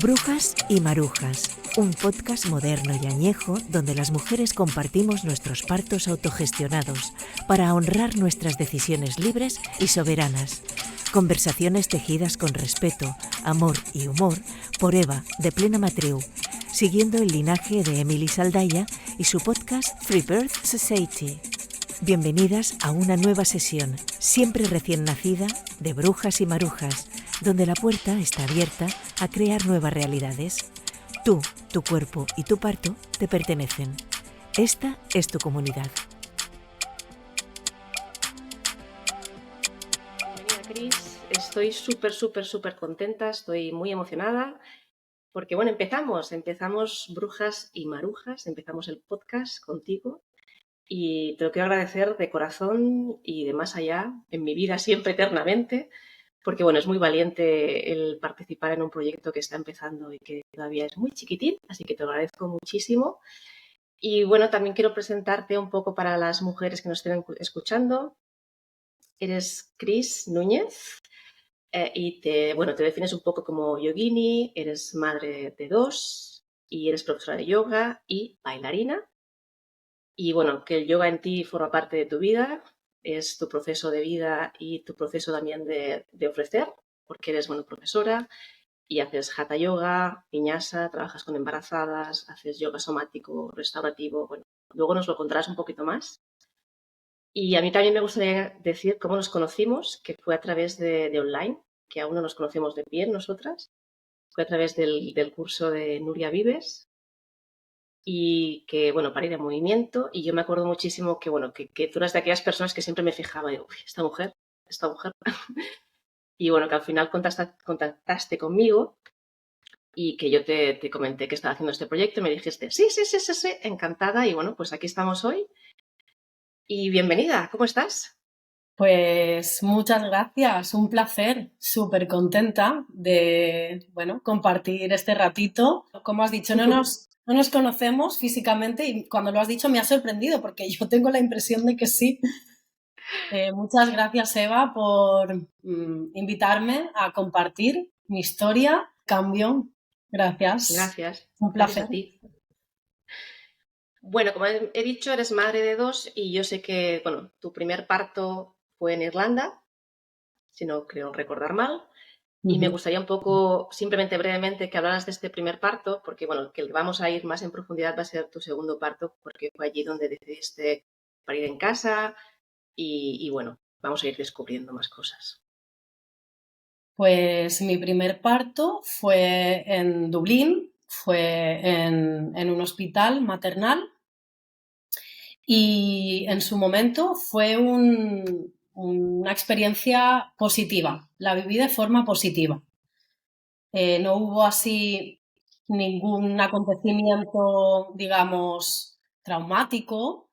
Brujas y Marujas, un podcast moderno y añejo donde las mujeres compartimos nuestros partos autogestionados para honrar nuestras decisiones libres y soberanas. Conversaciones tejidas con respeto, amor y humor por Eva, de Plena Matriu, siguiendo el linaje de Emily Saldaya y su podcast Free Birth Society. Bienvenidas a una nueva sesión, siempre recién nacida, de Brujas y Marujas, donde la puerta está abierta a crear nuevas realidades. Tú, tu cuerpo y tu parto te pertenecen. Esta es tu comunidad. Bienvenida, Cris. Estoy súper contenta, estoy muy emocionada porque, bueno, empezamos Brujas y Marujas, empezamos el podcast contigo y te lo quiero agradecer de corazón y de más allá, en mi vida siempre, eternamente, porque, bueno, es muy valiente el participar en un proyecto que está empezando y que todavía es muy chiquitín, así que te lo agradezco muchísimo. Y, bueno, también quiero presentarte un poco para las mujeres que nos estén escuchando. Eres Cris Núñez. Y te defines un poco como yogini, eres madre de 2 y eres profesora de yoga y bailarina. Y bueno, que el yoga en ti forma parte de tu vida, es tu proceso de vida y tu proceso también de ofrecer, porque eres, bueno, profesora y haces hatha yoga, vinyasa, trabajas con embarazadas, haces yoga somático, restaurativo. Bueno, luego nos lo contarás un poquito más. Y a mí también me gustaría decir cómo nos conocimos, que fue a través de online, que aún no nos conocemos de pie nosotras. Fue a través del curso de Nuria Vives y que, bueno, para ir en movimiento. Y yo me acuerdo muchísimo que, bueno, que tú eras de aquellas personas que siempre me fijaba y digo, uy, esta mujer. Y bueno, que al final contactaste conmigo y que yo te comenté que estaba haciendo este proyecto y me dijiste, sí, encantada. Y bueno, pues aquí estamos hoy. Y bienvenida, ¿cómo estás? Pues muchas gracias, un placer, súper contenta de, bueno, compartir este ratito. Como has dicho, no nos conocemos físicamente y cuando lo has dicho me ha sorprendido porque yo tengo la impresión de que sí. Muchas gracias, Eva, por invitarme a compartir mi historia, cambio. Gracias. Gracias. Un Gracias placer. a ti. Bueno, como he dicho, eres madre de 2 y yo sé que, bueno, tu primer parto fue en Irlanda, si no creo recordar mal. Y me gustaría un poco, simplemente brevemente, que hablaras de este primer parto, porque, bueno, que vamos a ir más en profundidad va a ser tu segundo parto, porque fue allí donde decidiste parir en casa y bueno, vamos a ir descubriendo más cosas. Pues mi primer parto fue en Dublín, fue en un hospital maternal y en su momento fue una experiencia positiva, la viví de forma positiva. No hubo así ningún acontecimiento, digamos, traumático.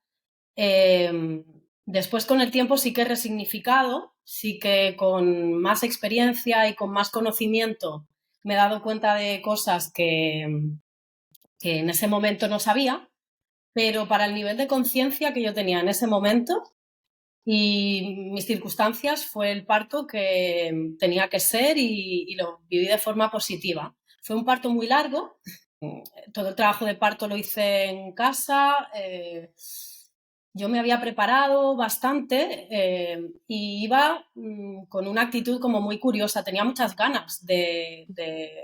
Después con el tiempo sí que he resignificado, sí que con más experiencia y con más conocimiento me he dado cuenta de cosas que en ese momento no sabía, pero para el nivel de conciencia que yo tenía en ese momento y mis circunstancias fue el parto que tenía que ser y lo viví de forma positiva. Fue un parto muy largo, todo el trabajo de parto lo hice en casa. Yo me había preparado bastante y iba con una actitud como muy curiosa. Tenía muchas ganas de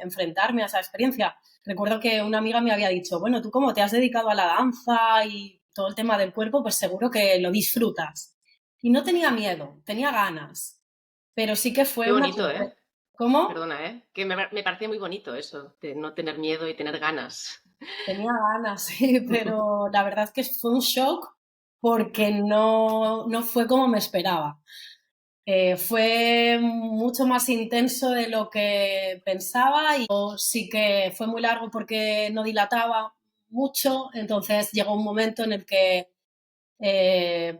enfrentarme a esa experiencia. Recuerdo que una amiga me había dicho, bueno, tú como te has dedicado a la danza y todo el tema del cuerpo, pues seguro que lo disfrutas. Y no tenía miedo, tenía ganas. Pero sí que fue Qué una bonito, ¿eh? sorpresa. ¿Cómo? Perdona, ¿eh? Que me parece muy bonito eso, de no tener miedo y tener ganas. Tenía ganas, sí, pero la verdad es que fue un shock porque no fue como me esperaba. Fue mucho más intenso de lo que pensaba y sí que fue muy largo porque no dilataba mucho, entonces llegó un momento en el que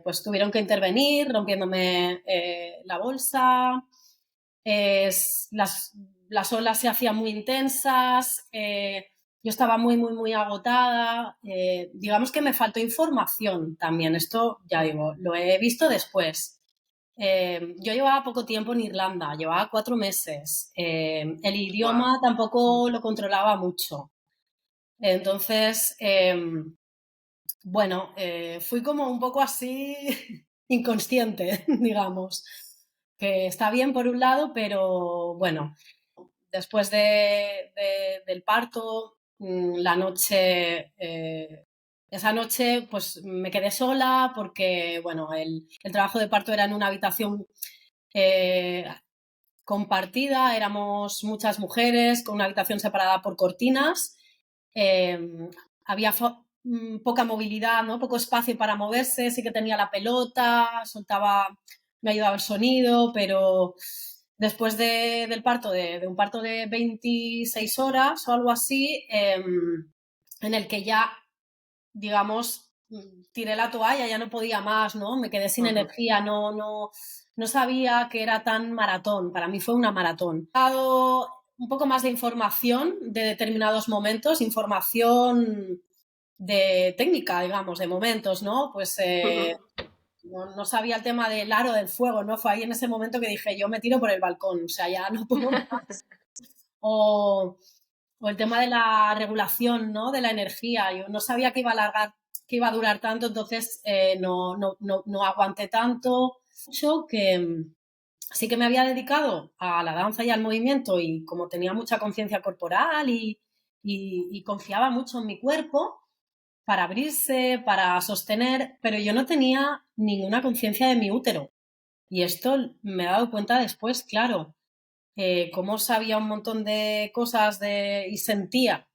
pues tuvieron que intervenir rompiéndome la bolsa, las olas se hacían muy intensas, yo estaba muy agotada, digamos que me faltó información también, esto ya digo, lo he visto después. yo llevaba poco tiempo en Irlanda, llevaba 4 meses. El idioma tampoco lo controlaba mucho. Entonces, bueno, fui como un poco así inconsciente, digamos, que está bien por un lado, pero bueno, después del parto, la noche, esa noche pues me quedé sola porque, bueno, el trabajo de parto era en una habitación eh, compartida, éramos muchas mujeres con una habitación separada por cortinas. Había poca movilidad, ¿no? Poco espacio para moverse, sí que tenía la pelota, me ayudaba el sonido, pero después del parto, de un parto de 26 horas o algo así, en el que ya, digamos, tiré la toalla, ya no podía más, ¿no? Me quedé sin energía, no sabía que era tan maratón. Para mí fue una maratón. He dado un poco más de información de determinados momentos, información de técnica, digamos, de momentos, ¿no? Pues no sabía el tema del aro del fuego, ¿no? Fue ahí en ese momento que dije, yo me tiro por el balcón, o sea, ya no puedo más. O el tema de la regulación, ¿no? De la energía. Yo no sabía que iba a durar tanto, entonces no aguanté tanto. Mucho que sí que me había dedicado a la danza y al movimiento y como tenía mucha conciencia corporal y confiaba mucho en mi cuerpo para abrirse, para sostener, pero yo no tenía ninguna conciencia de mi útero. Y esto me he dado cuenta después, claro, cómo sabía un montón de cosas y sentía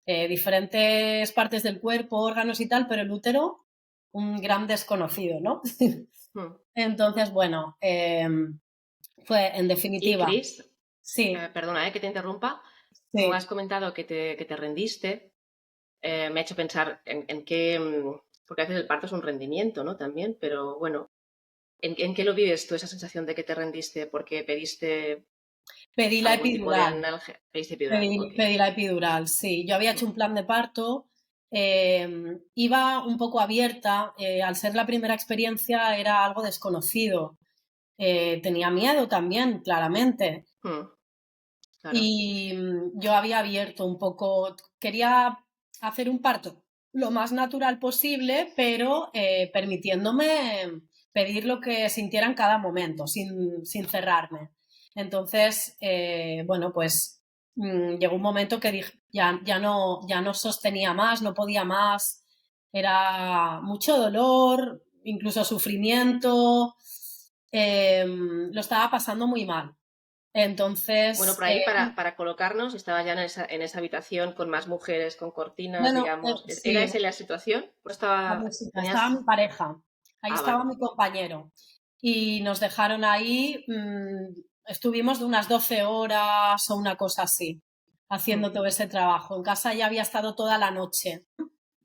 diferentes partes del cuerpo, órganos y tal, pero el útero, un gran desconocido, ¿no? Entonces, bueno, fue en Y definitiva. Cris, Sí, perdona que te interrumpa, como sí. has comentado que te rendiste, me ha hecho pensar en qué, porque a veces el parto es un rendimiento, ¿no? También, pero bueno, ¿en qué lo vives tú esa sensación de que te rendiste porque pediste Pedí la algún tipo de epidural. analgésico? Pediste epidural, Pedí, ok. pedí la epidural, sí. Yo había hecho un plan de parto, iba un poco abierta, al ser la primera experiencia era algo desconocido. Tenía miedo también, claramente. Claro. Y yo había abierto un poco, quería hacer un parto lo más natural posible, pero permitiéndome pedir lo que sintiera en cada momento, sin cerrarme. Entonces, bueno, pues llegó un momento que dije, ya no sostenía más, no podía más, era mucho dolor, incluso sufrimiento, lo estaba pasando muy mal. Bueno, Entonces, por ahí para colocarnos, estaba ya en esa habitación con más mujeres, con cortinas, bueno, digamos. ¿Era sí, esa la situación? ¿O la estaba, música, estaba tenías... mi pareja, ahí Ah, estaba vale. mi compañero y nos dejaron ahí, estuvimos de unas 12 horas o una cosa así, haciendo todo ese trabajo. En casa ya había estado toda la noche.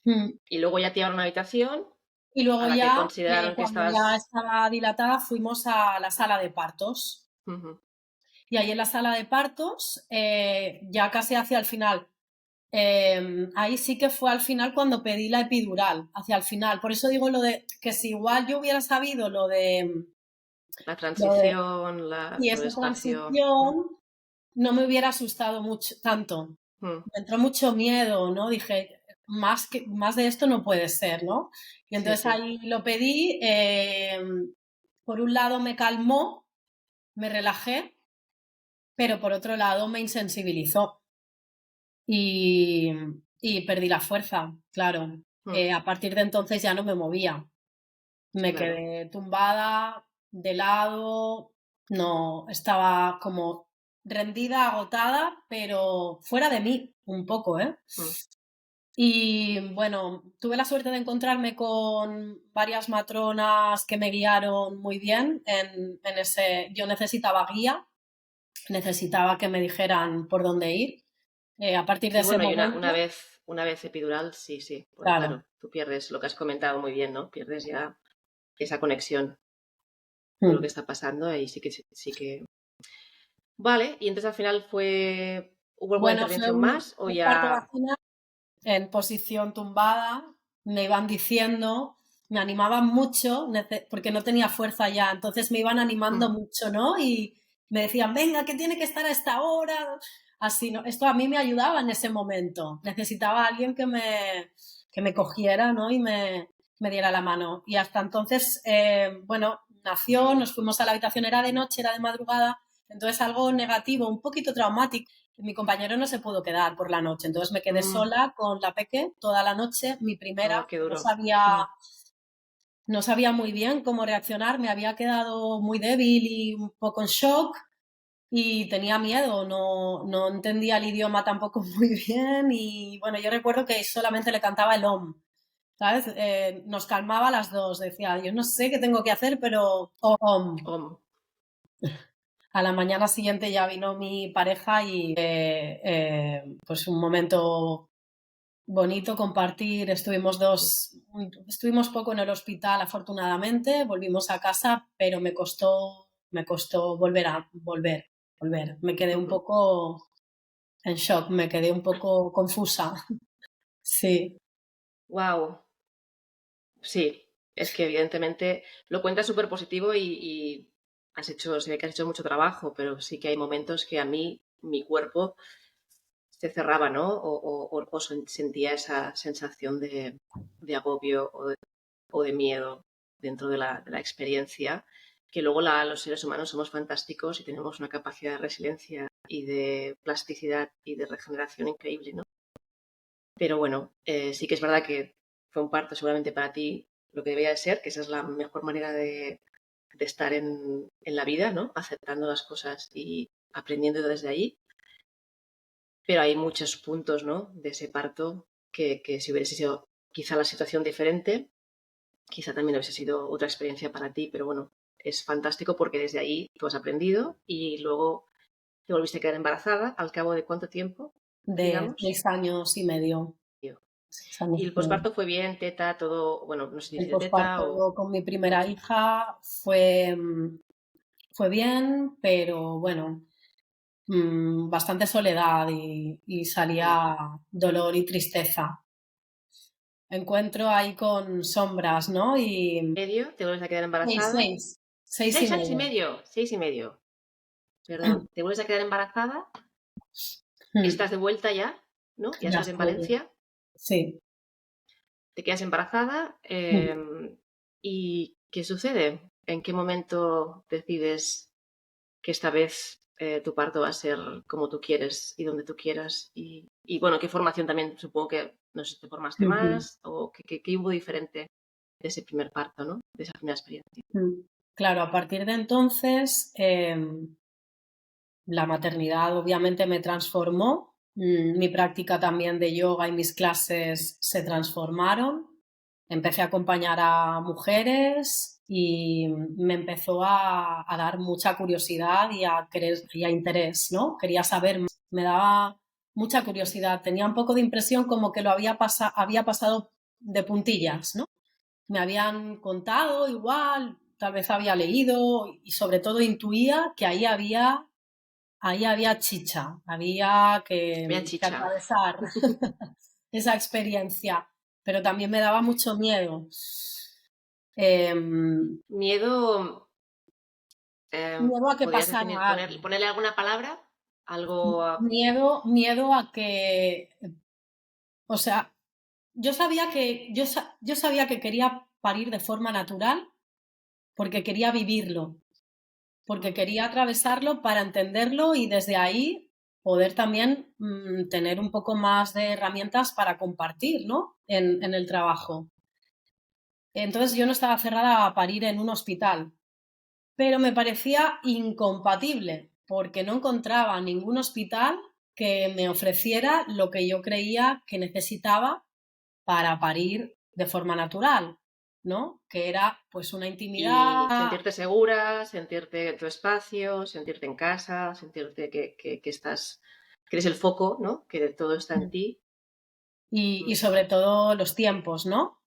Mm. Y luego ya te llevaron a una habitación Y a luego la que ya, consideraron que cuando ya estabas... estaba dilatada, fuimos a la sala de partos. Y ahí en la sala de partos, ya casi hacia el final, ahí sí que fue al final cuando pedí la epidural, hacia el final. Por eso digo lo de que si igual yo hubiera sabido La lo de transición, y lo esa despacio. transición, no me hubiera asustado mucho, tanto. Me entró mucho miedo, ¿no? Dije, más de esto no puede ser, ¿no? Y Sí, entonces sí. ahí lo pedí. Por un lado me calmó, me relajé, pero por otro lado me insensibilizó. Y, y perdí la fuerza, claro. A partir de entonces ya no me movía. Me Claro. quedé tumbada, de lado, no, estaba como rendida, agotada, pero fuera de mí, un poco, ¿eh? Y bueno, tuve la suerte de encontrarme con varias matronas que me guiaron muy bien en ese. Yo necesitaba guía, necesitaba que me dijeran por dónde ir. A partir de Sí, ese bueno, y momento, una vez epidural, sí, sí. Porque claro. claro, tú pierdes lo que has comentado muy bien, ¿no? Pierdes ya esa conexión con lo que Mm. está pasando y sí que... Vale, y entonces al final ¿hubo alguna Bueno, fue intervención más o un parto ya... vaginal en posición tumbada, me iban diciendo, me animaban mucho porque no tenía fuerza ya, entonces me iban animando mucho, ¿no? Y me decían, venga, que tiene que estar a esta hora. Así, ¿no? Esto a mí me ayudaba en ese momento. Necesitaba a alguien que me cogiera, ¿no? Y me diera la mano. Y hasta entonces, bueno, nació, nos fuimos a la habitación, era de noche, era de madrugada, entonces algo negativo, un poquito traumático. Mi compañero no se pudo quedar por la noche, entonces me quedé sola con la peque toda la noche, mi primera, Qué duro. no sabía muy bien cómo reaccionar, me había quedado muy débil y un poco en shock y tenía miedo, no entendía el idioma tampoco muy bien y bueno, yo recuerdo que solamente le cantaba el OM, ¿sabes? Nos calmaba a las dos, decía, yo no sé qué tengo que hacer, pero OM. A la mañana siguiente ya vino mi pareja y pues un momento bonito compartir, estuvimos poco en el hospital afortunadamente, volvimos a casa, pero me costó volver. Me quedé un poco en shock, me quedé un poco confusa. Sí. Wow. Sí, es que evidentemente lo cuentas súper positivo y se ve que has hecho mucho trabajo, pero sí que hay momentos que a mí, mi cuerpo se cerraba, ¿no? O sentía esa sensación de agobio o de miedo dentro de la experiencia, que luego los seres humanos somos fantásticos y tenemos una capacidad de resiliencia y de plasticidad y de regeneración increíble, ¿no? Pero bueno, sí que es verdad que fue un parto seguramente para ti lo que debía de ser, que esa es la mejor manera de estar en la vida, ¿no? Aceptando las cosas y aprendiendo desde ahí. Pero hay muchos puntos, ¿no? De ese parto que si hubiese sido quizá la situación diferente, quizá también hubiese sido otra experiencia para ti, pero bueno, es fantástico porque desde ahí tú has aprendido y luego te volviste a quedar embarazada al cabo de cuánto tiempo, De digamos. 6 años y medio. 6 años Y el y medio. posparto fue bien, teta, todo, bueno, no sé si El dice teta o... posparto con mi primera hija fue bien, pero bueno, bastante soledad y salía dolor y tristeza. Encuentro ahí con sombras, ¿no? Y medio, te vuelves a quedar seis, embarazada. seis, seis y 6 años y medio. medio, 6 y medio, perdón. Te vuelves a quedar embarazada, Mm, estás de vuelta ya, ¿no? Ya Ya estás en estoy. Valencia, Sí. te quedas embarazada y ¿qué sucede? ¿En qué momento decides que esta vez tu parto va a ser como tú quieres y donde tú quieras? Y bueno, ¿qué formación también? Supongo que, no sé si te formaste Ujú. más o qué hubo diferente de ese primer parto, ¿no? De esa primera experiencia. Claro, a partir de entonces, la maternidad obviamente me transformó. Mi práctica también de yoga y mis clases se transformaron. Empecé a acompañar a mujeres y me empezó a dar mucha curiosidad y a interés, ¿no? Quería saber más. Me daba mucha curiosidad. Tenía un poco de impresión como que lo había pasado de puntillas, ¿no? Me habían contado igual, tal vez había leído y sobre todo intuía que ahí había chicha, había Vaya que chicha. atravesar esa experiencia, pero también me daba mucho miedo. Em, Miedo, Miedo a que ¿podrías pasara definir, algo. ponerle alguna palabra? Algo... Miedo a que, o sea, yo sabía que quería parir de forma natural porque quería vivirlo, porque quería atravesarlo para entenderlo y desde ahí poder también tener un poco más de herramientas para compartir, ¿no? En el trabajo. Entonces yo no estaba cerrada a parir en un hospital, pero me parecía incompatible porque no encontraba ningún hospital que me ofreciera lo que yo creía que necesitaba para parir de forma natural, ¿no? Que era pues una Y intimidad. sentirte segura, sentirte en tu espacio, sentirte en casa, sentirte que estás, que eres el foco, ¿no? Que todo está en ti. Y Mm, sobre todo los tiempos, ¿no?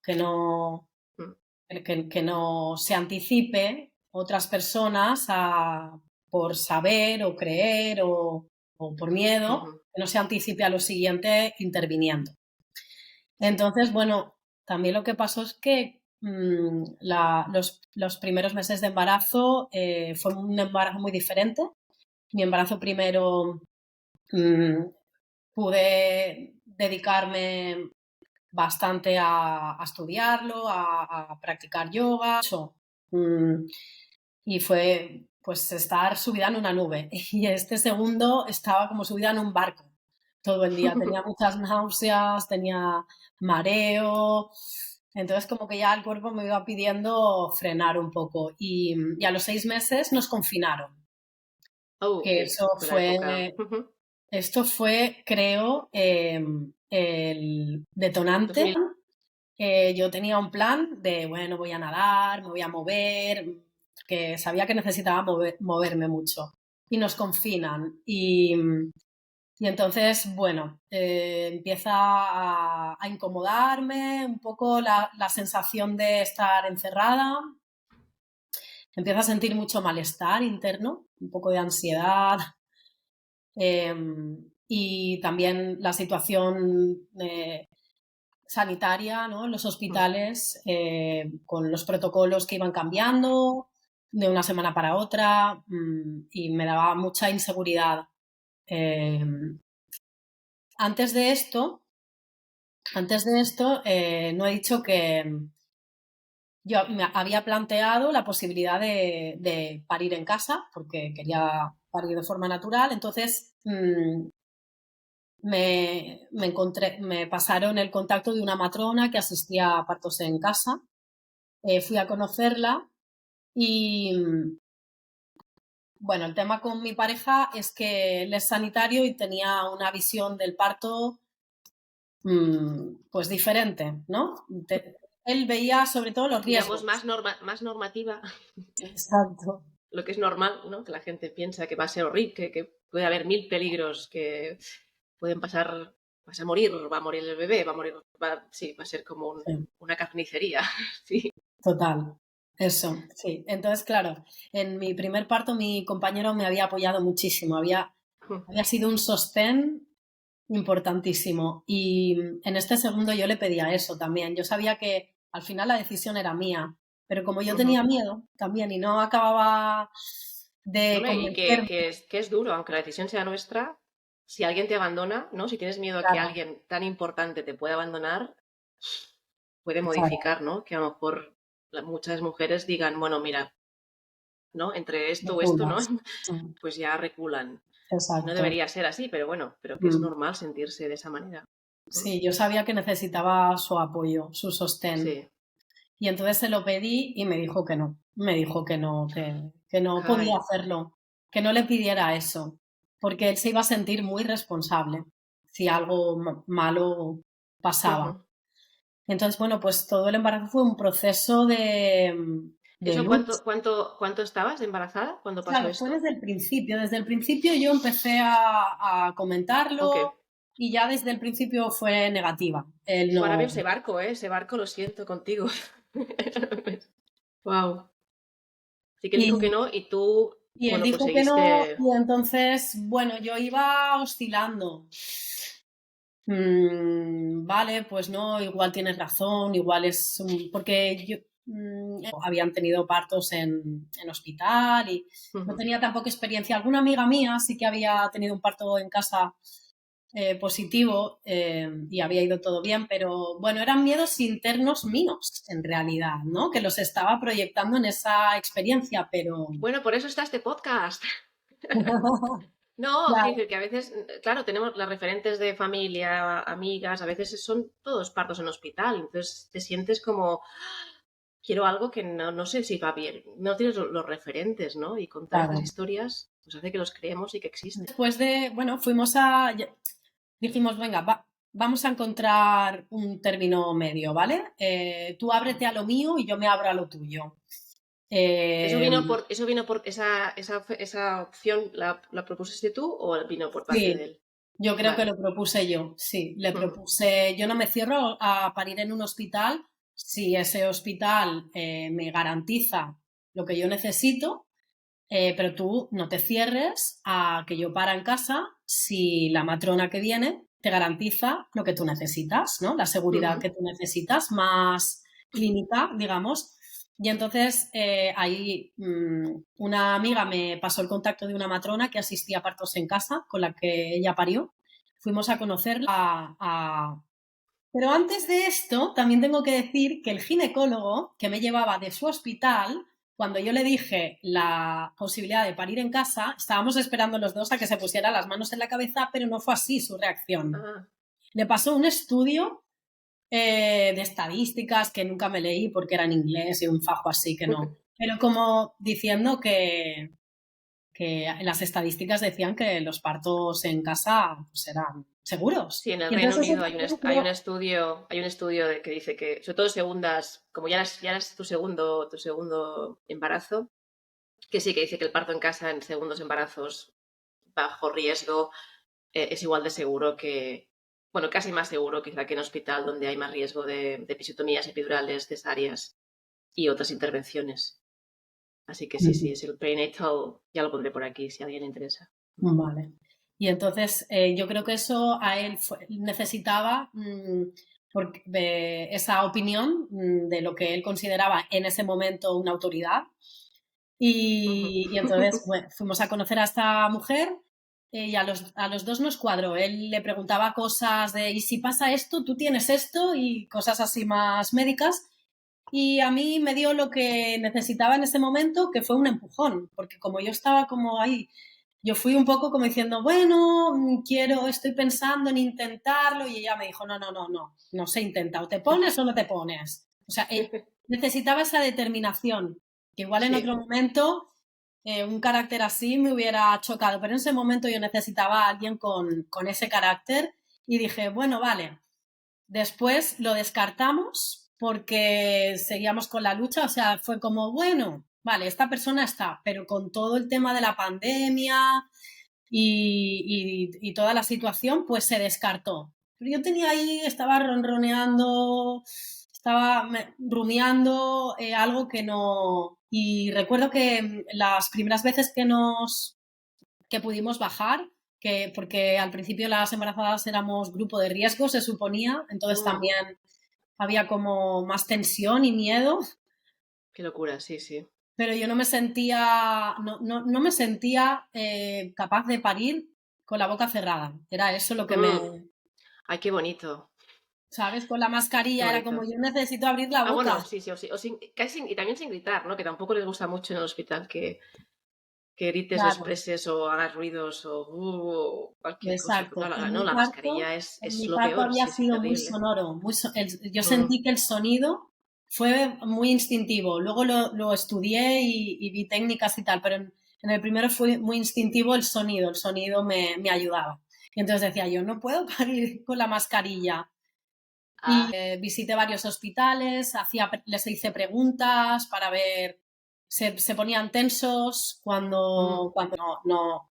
mm, Que no se anticipe otras personas por saber o creer o por miedo, ujú. que no se anticipe a lo siguiente interviniendo. Sí. Entonces, bueno, también lo que pasó es que los primeros meses de embarazo fue un embarazo muy diferente. Mi embarazo primero pude dedicarme bastante a estudiarlo, a practicar yoga. Y fue pues estar subida en una nube. Y este segundo estaba como subida en un barco todo el día. Tenía muchas náuseas, tenía mareo. Entonces como que ya el cuerpo me iba pidiendo frenar un poco. Y a los 6 meses nos confinaron. Oh, Que sí, eso fue la fue, época. esto fue, creo, el detonante. 2000. Yo tenía un plan de, bueno, voy a nadar, me voy a mover, que sabía que necesitaba moverme mucho. Y nos confinan. Y entonces, bueno, empieza a incomodarme un poco la sensación de estar encerrada. Empiezo a sentir mucho malestar interno, un poco de ansiedad. Y también la situación sanitaria, ¿no? En los hospitales, con los protocolos que iban cambiando de una semana para otra, y me daba mucha inseguridad. Antes de esto, no he dicho que yo me había planteado la posibilidad de parir en casa, porque quería parir de forma natural. Entonces, me pasaron el contacto de una matrona que asistía a partos en casa. Fui a conocerla y, bueno, el tema con mi pareja es que él es sanitario y tenía una visión del parto pues diferente, ¿no? Él veía sobre todo los Digamos, riesgos. más normativa, Exacto. lo que es normal, ¿no? Que la gente piensa que va a ser horrible, que puede haber 1000 peligros, que pueden pasar, vas a morir, va a morir el bebé, va a morir, sí, va a ser como Sí, una carnicería, sí. total. Eso, sí. Entonces, claro, en mi primer parto mi compañero me había apoyado muchísimo, había sido un sostén importantísimo. Y en este segundo yo le pedía eso también. Yo sabía que al final la decisión era mía, pero como yo tenía miedo también y no acababa de Hombre, y convencerme. que es duro, aunque la decisión sea nuestra, si alguien te abandona, ¿no? Si tienes miedo a que Claro, alguien tan importante te pueda abandonar, puede claro, modificar, ¿no? Que a lo mejor muchas mujeres digan, bueno, mira, ¿no? Entre esto o esto, ¿no? reculas. Mm, Pues ya reculan. Y no exacto. debería ser así, pero bueno, pero que es Mm. normal sentirse de esa manera. ¿Mm? Sí, yo sabía que necesitaba su apoyo, su sostén. Sí. Y entonces se lo pedí y me dijo que no. Me dijo que no podía Ay. hacerlo, que no le pidiera eso, porque él se iba a sentir muy responsable si algo malo pasaba. Ujú. Entonces, bueno, pues todo el embarazo fue un proceso de ¿Eso lucha. cuánto estabas de embarazada cuando pasó Claro, fue esto? desde el principio. Desde el principio yo empecé a Ok. comentarlo y ya desde el principio fue negativa. Él Ahora no. veo ese barco, ¿eh? Ese barco lo siento contigo. Wow. Sí que él dijo que Y, no y tú, y él bueno, pues dijo que no, seguiste. y entonces, bueno, yo iba oscilando. Vale, pues no, igual tienes razón, igual es porque yo habían tenido partos en hospital y no Ujú. tenía tampoco experiencia. Alguna amiga mía sí que había tenido un parto en casa positivo, y había ido todo bien, pero bueno, eran miedos internos míos en realidad, ¿no? Que los estaba proyectando en esa experiencia, pero Bueno, por eso está este podcast. No, quiero claro, decir que a veces, claro, tenemos las referentes de familia, amigas, a veces son todos partos en hospital, entonces te sientes como, quiero algo que no sé si va bien, no tienes los referentes, ¿no? Y contar estas claro. historias, pues hace que los creemos y que existen. Después de, bueno, dijimos, venga, vamos a encontrar un término medio, ¿vale? Tú ábrete a lo mío y yo me abro a lo tuyo. Eh, Eso vino por esa opción, la propusiste tú o vino por parte de sí, él? yo creo que Vale. lo propuse yo, sí, le Ujú, propuse, yo no me cierro a parir en un hospital si ese hospital me garantiza lo que yo necesito, pero tú no te cierres a que yo para en casa si la matrona que viene te garantiza lo que tú necesitas, ¿no? La seguridad ujú. que tú necesitas, más clínica, digamos. Y entonces ahí una amiga me pasó el contacto de una matrona que asistía a partos en casa, con la que ella parió. Fuimos a conocerla. Pero antes de esto, también tengo que decir que el ginecólogo que me llevaba de su hospital, cuando yo le dije la posibilidad de parir en casa, estábamos esperando los dos a que se pusiera las manos en la cabeza, pero no fue así su reacción. Ah, Le pasó un estudio de estadísticas que nunca me leí porque era en inglés y un fajo así que no. Pero como diciendo que las estadísticas decían que los partos en casa pues, eran seguros. sí, en el Y Reino entonces Unido hay un estudio que dice que, sobre todo segundas, como ya eres tu segundo embarazo, que sí que dice que el parto en casa en segundos embarazos bajo riesgo es igual de seguro que, bueno, casi más seguro quizá que en hospital donde hay más riesgo de episiotomías, epidurales, cesáreas y otras intervenciones. Así que sí, sí, es el prenatal, ya lo pondré por aquí si a alguien le interesa. Vale. Y entonces yo creo que eso a él necesitaba esa opinión de lo que él consideraba en ese momento una autoridad. Y entonces bueno, fuimos a conocer a esta mujer y a los dos nos cuadró. Él le preguntaba cosas de, ¿y si pasa esto? ¿Tú tienes esto? Y cosas así más médicas. Y a mí me dio lo que necesitaba en ese momento, que fue un empujón, porque como yo estaba como ahí, yo fui un poco como diciendo, bueno, estoy pensando en intentarlo, y ella me dijo, no se intenta, o te pones o no te pones. O sea, necesitaba esa determinación, que igual en Sí. otro momento un carácter así me hubiera chocado, pero en ese momento yo necesitaba a alguien con ese carácter y dije, bueno, vale. Después lo descartamos porque seguíamos con la lucha, o sea, fue como, bueno, vale, esta persona está, pero con todo el tema de la pandemia y toda la situación, pues se descartó. Pero yo tenía ahí, estaba ronroneando, estaba rumiando algo que no... Y recuerdo que las primeras veces que pudimos bajar, porque al principio las embarazadas éramos grupo de riesgo, se suponía, entonces Mm, también había como más tensión y miedo, qué locura, sí, sí. pero yo no me sentía, no me sentía capaz de parir con la boca cerrada. Era eso lo que Mm, me, ay, qué bonito, ¿sabes? Con la qué mascarilla era como bonito. yo necesito abrir la Ah, boca. bueno, sí, sí, y también sin gritar, ¿no? Que tampoco les gusta mucho en el hospital que grites o Claro, expreses o hagas ruidos o cualquier cosa. Pero exacto. claro, En no, mi la parto, mascarilla en es mi lo parto peor, había sí, sí, sido muy terrible. sonoro. Yo Mm, sentí que el sonido fue muy instintivo. Luego lo estudié y vi técnicas y tal, pero en el primero fue muy instintivo el sonido me ayudaba. Y entonces decía yo, no puedo parir con la mascarilla. Y ah, visité varios hospitales, les hice preguntas para ver, se ponían tensos mm. cuando no.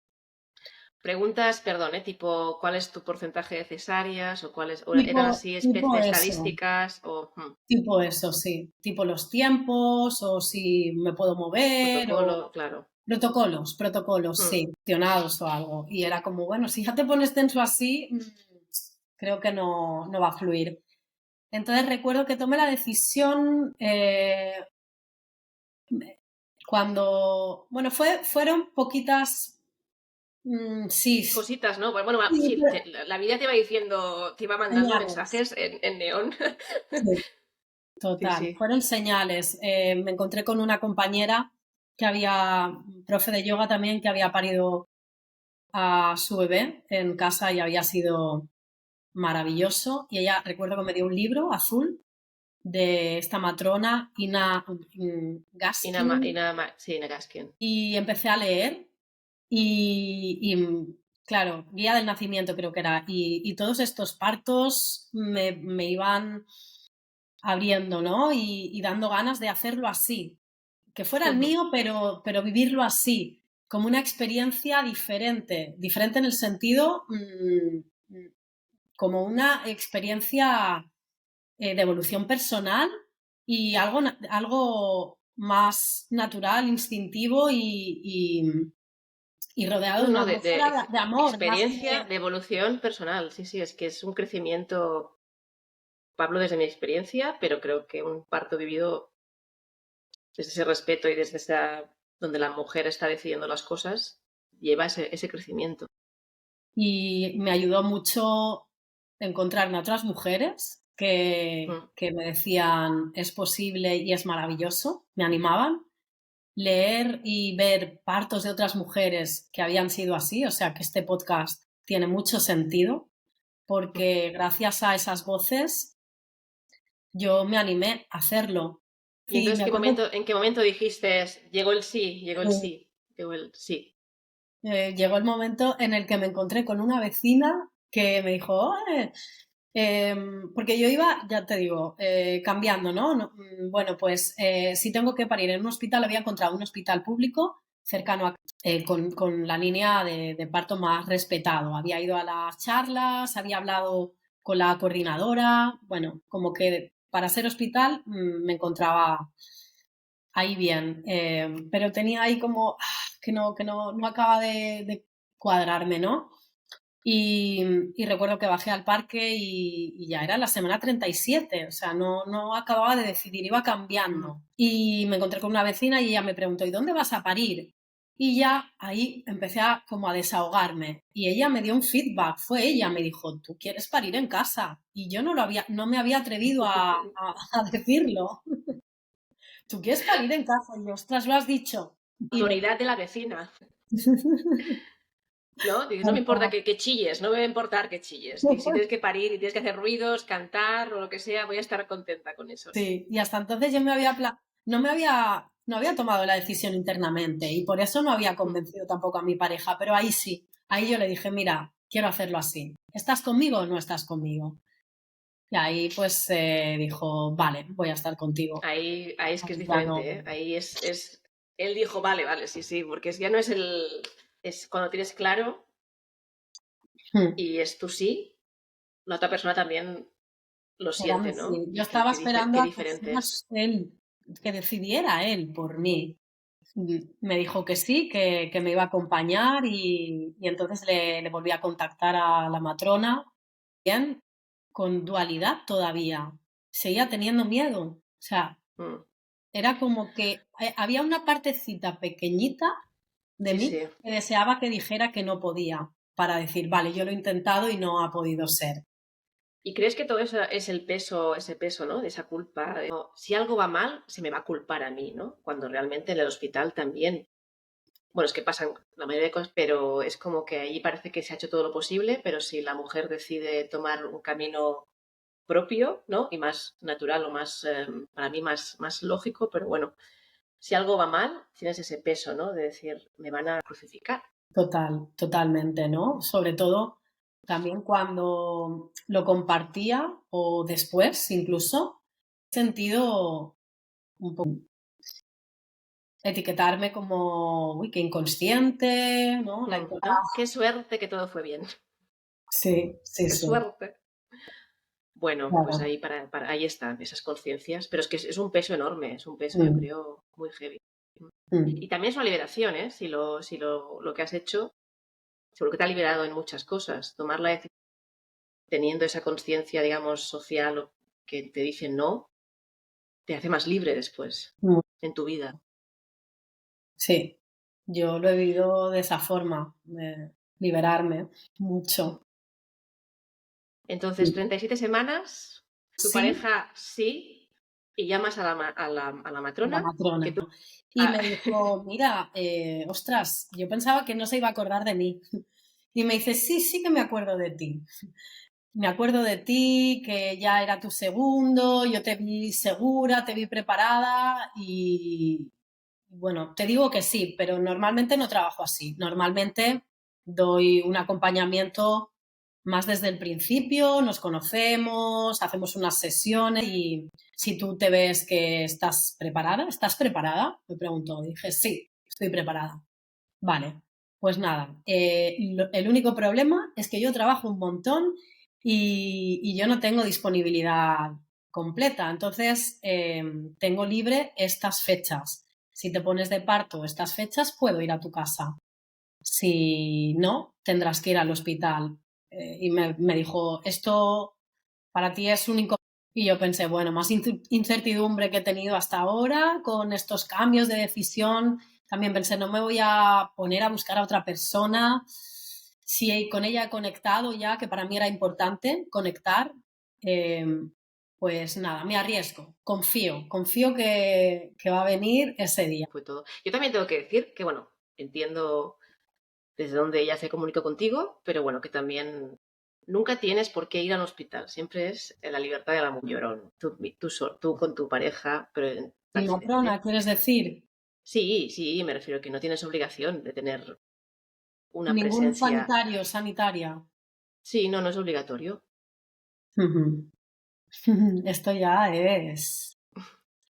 Preguntas, perdón, tipo, ¿cuál es tu porcentaje de cesáreas? O eran Tipo, así tipo eso. estadísticas o Tipo eso, sí. Tipo los tiempos o si me puedo mover protocolo, o claro. protocolos, Mm. sí, accionados o algo. Y era como, bueno, si ya te pones tenso así, creo que no va a fluir. Entonces recuerdo que tomé la decisión cuando, bueno, fueron poquitas, sí, Cositas, ¿no? Bueno, sí, sí, la vida te iba diciendo, te iba mandando señales. mensajes en neón. Sí. Sí, Total, sí. fueron señales. Me encontré con una compañera que había, profe de yoga también, que había parido a su bebé en casa y había sido maravilloso. Y ella, recuerdo que me dio un libro azul de esta matrona, Ina Gaskin, Sí, Nagaskin. y empecé a leer claro, guía del nacimiento creo que era, y todos estos partos me iban abriendo, ¿no? Y dando ganas de hacerlo así, que fuera el mío, pero vivirlo así, como una experiencia diferente, diferente en el sentido como una experiencia de evolución personal y algo más natural, instintivo y rodeado No, de una no, atmósfera de amor, más experiencia que... de evolución personal. Sí, sí, es que es un crecimiento hablo desde mi experiencia, pero creo que un parto vivido desde ese respeto y desde donde la mujer está decidiendo las cosas, lleva ese crecimiento. Y me ayudó mucho encontrarme a otras mujeres Mm. que me decían es posible y es maravilloso, me animaban. Leer y ver partos de otras mujeres que habían sido así, o sea que este podcast tiene mucho sentido, porque gracias a esas voces yo me animé a hacerlo. Y Y entonces, me acuerdo ¿en qué momento dijiste, llegó el sí, que llegó el sí? llegó el momento en el que me encontré con una vecina que me dijo, porque yo iba, ya te digo, cambiando, ¿no? Bueno, pues si tengo que parir en un hospital, había encontrado un hospital público cercano a con la línea de parto más respetado. Había ido a las charlas, había hablado con la coordinadora, bueno, como que para ser hospital me encontraba ahí bien, pero tenía ahí como no acaba de cuadrarme, ¿no? Y recuerdo que bajé al parque y ya era la semana 37, o sea, no acababa de decidir, iba Mm. cambiando. Y me encontré con una vecina y ella me preguntó, ¿y dónde vas a parir? Y ya ahí empecé como a desahogarme. Y ella me dio un feedback, fue ella, me dijo, ¿tú quieres parir en casa? Y yo no me había atrevido a decirlo. ¿Tú quieres parir en casa? Y yo, ostras, lo has dicho. Y le Autoridad de la vecina, ¿no? Dices, no me importa dije, que chilles, no me va a importar que chilles. Y si tienes que parir y tienes que hacer ruidos, cantar o lo que sea, voy a estar contenta con eso. sí, y hasta entonces yo no había tomado la decisión internamente y por eso no había Mm. convencido tampoco a mi pareja, pero ahí sí, ahí yo le dije, mira, quiero hacerlo así. ¿Estás conmigo o no estás conmigo? Y ahí pues dijo, vale, voy a estar contigo. Ahí es que es Ya no. diferente, ¿eh? Ahí él dijo, vale, vale, sí, sí, porque ya no es es cuando tienes claro Hmm. y es tu sí, la otra persona también lo Era siente, mi ¿no? sí. Yo Y estaba qué esperando a que diferente fuera es. él, que decidiera él por mí. Me dijo que sí, que me iba a acompañar y entonces le volví a contactar a la matrona, bien, con dualidad todavía. Seguía teniendo miedo. O sea, Mm. era como que había una partecita pequeñita de Sí, mí sí. que deseaba que dijera que no podía, para decir, vale, yo lo he intentado y no ha podido ser. ¿Y crees que todo eso es ese peso, ¿no? De esa culpa. No, si algo va mal, se me va a culpar a mí, ¿no? Cuando realmente en el hospital también. Bueno, es que pasan la mayoría de cosas, pero es como que ahí parece que se ha hecho todo lo posible, pero si la mujer decide tomar un camino propio, ¿no? Y más natural o más, para mí, más lógico, pero bueno, si algo va mal, tienes ese peso, ¿no? De decir, me van a crucificar. Totalmente, ¿no? Sobre todo también cuando lo compartía o después incluso, he sentido un poco etiquetarme como, uy, qué inconsciente, ¿no? La ¿No? importancia. Qué suerte que todo fue bien. Sí, sí, Qué sí, suerte. Bueno, pues claro. ahí, ahí están esas conciencias, pero es que es un peso enorme, es un peso, yo Mm, creo, muy heavy. mm. Y también es una liberación, ¿eh? Si lo que has hecho, seguro que te ha liberado en muchas cosas. Tomar la decisión teniendo esa conciencia, digamos, social que te dice no, te hace más libre después Mm, en tu vida. sí, yo lo he vivido de esa forma, de liberarme mucho. Entonces, 37 semanas, tu Sí, pareja sí, y llamas a la la matrona, que matrona. tú... Y ah, me dijo, mira, ostras, yo pensaba que no se iba a acordar de mí. Y me dice, sí, sí que me acuerdo de ti. Me acuerdo de ti, que ya era tu segundo, yo te vi segura, te vi preparada y bueno, te digo que sí, pero normalmente no trabajo así. Normalmente doy un acompañamiento más desde el principio, nos conocemos, hacemos unas sesiones y si tú te ves que estás preparada, ¿estás preparada? Me preguntó. Dije, sí, estoy preparada. Vale, pues nada, el único problema es que yo trabajo un montón y yo no tengo disponibilidad completa, entonces tengo libre estas fechas. Si te pones de parto estas fechas, puedo ir a tu casa. Si no, tendrás que ir al hospital. Y me dijo, esto para ti es un inconveniente. Y yo pensé, bueno, más incertidumbre que he tenido hasta ahora con estos cambios de decisión. También pensé, no me voy a poner a buscar a otra persona. Si con ella he conectado ya, que para mí era importante conectar, pues nada, me arriesgo, confío que va a venir ese día. Fue todo. Yo también tengo que decir que, bueno, entiendo desde dónde ella se comunicó contigo, pero bueno, que también nunca tienes por qué ir al hospital. Siempre es la libertad de la mujer. Tú con tu pareja, pero Y matrona, ¿quieres decir? Sí, sí, me refiero a que no tienes obligación de tener una Ningún presencia. sanitaria. Sí, no, no es obligatorio. Esto ya es...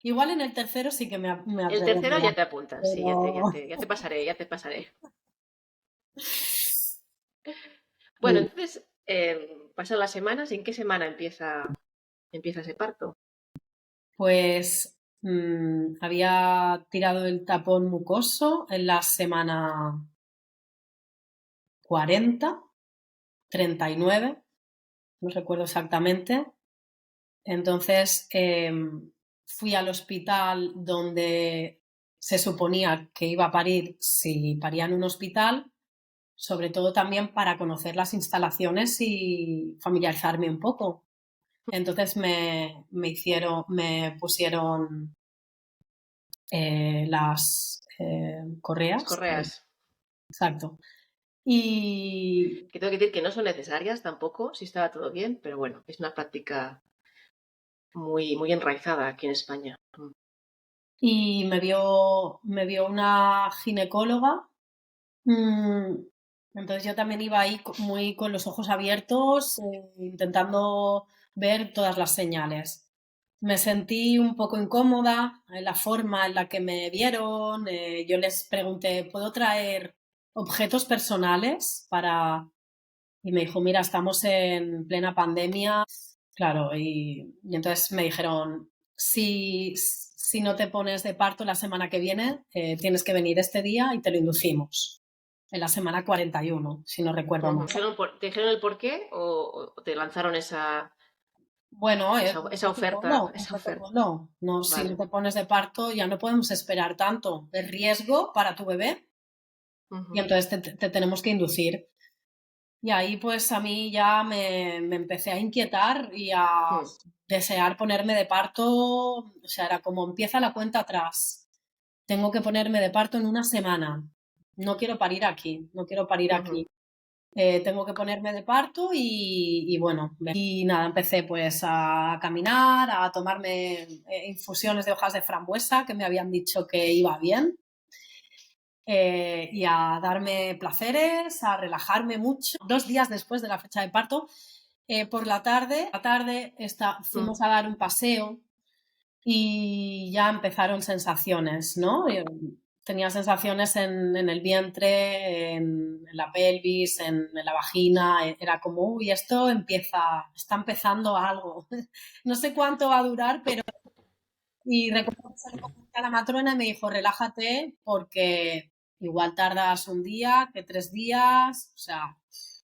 Igual en el tercero sí que me El atrevo. tercero ya te apuntas, sí, Pero... ya te pasaré, ya te pasaré. Bueno, Sí. entonces, pasan las semanas, ¿y en qué semana empieza ese parto? Pues había tirado el tapón mucoso en la semana 40, 39, no recuerdo exactamente. Entonces fui al hospital donde se suponía que iba a parir si paría en un hospital, sobre todo también para conocer las instalaciones y familiarizarme un poco. Entonces me pusieron las Las correas. correas. Exacto. Y, Que tengo que decir que no son necesarias tampoco, si estaba todo bien, pero bueno, es una práctica muy, muy enraizada aquí en España. y me vio una ginecóloga. Mm, entonces yo también iba ahí muy con los ojos abiertos, intentando ver todas las señales. Me sentí un poco incómoda en la forma en la que me vieron. Yo les pregunté, ¿puedo traer objetos personales para...? Y me dijo, mira, estamos en plena pandemia. Claro, y entonces me dijeron, si no te pones de parto la semana que viene, tienes que venir este día y te lo inducimos. En la semana 41, si no recuerdo mal. ¿Te dijeron el por qué o te lanzaron Bueno, un esa oferta? protocolo, un Esa oferta. protocolo. No, si no Vale. te pones de parto ya no podemos esperar tanto. Es riesgo para tu bebé y Ujú. entonces te tenemos que inducir. Y ahí pues a mí ya me empecé a inquietar y a Mm, desear ponerme de parto. O sea, era como empieza la cuenta atrás. Tengo que ponerme de parto en una semana. No quiero parir aquí, no quiero parir ujú. aquí. Tengo que ponerme de parto y bueno, y nada, empecé pues a caminar, a tomarme infusiones de hojas de frambuesa que me habían dicho que iba bien. Y a darme placeres, a relajarme mucho. 2 días después de la fecha de parto, por la tarde Mm. fuimos a dar un paseo y ya empezaron sensaciones, ¿no? Yo tenía sensaciones en el vientre, en la pelvis, en la vagina. Era como, uy, está empezando algo. No sé cuánto va a durar, pero... Y recuerdo que se lo comenté a la matrona y me dijo, relájate porque igual tardas un día, que 3 días. O sea,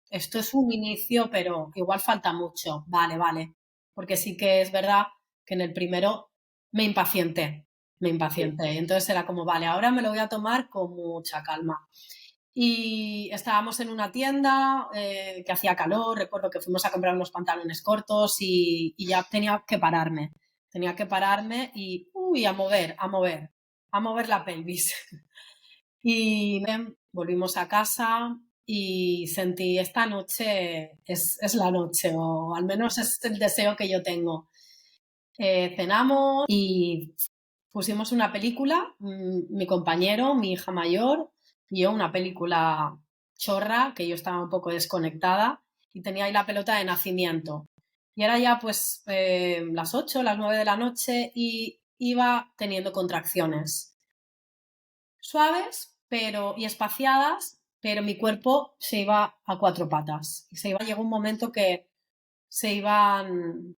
esto es un inicio, pero igual falta mucho. Vale, vale. Porque sí que es verdad que en el primero me impacienté, me Sí. impacienté. Entonces era como, vale, ahora me lo voy a tomar con mucha calma. Y estábamos en una tienda que hacía calor, recuerdo que fuimos a comprar unos pantalones cortos y ya tenía que pararme. Tenía que pararme y, uy, a mover la pelvis. Y volvimos a casa y sentí, esta noche es la noche, o al menos es el deseo que yo tengo. Cenamos y pusimos una película, mi compañero, mi hija mayor y yo, una película chorra, que yo estaba un poco desconectada y tenía ahí la pelota de nacimiento. Y era ya pues las 8, las 9 de la noche y iba teniendo contracciones suaves y espaciadas, pero mi cuerpo se iba a cuatro patas. Llegó un momento que se iban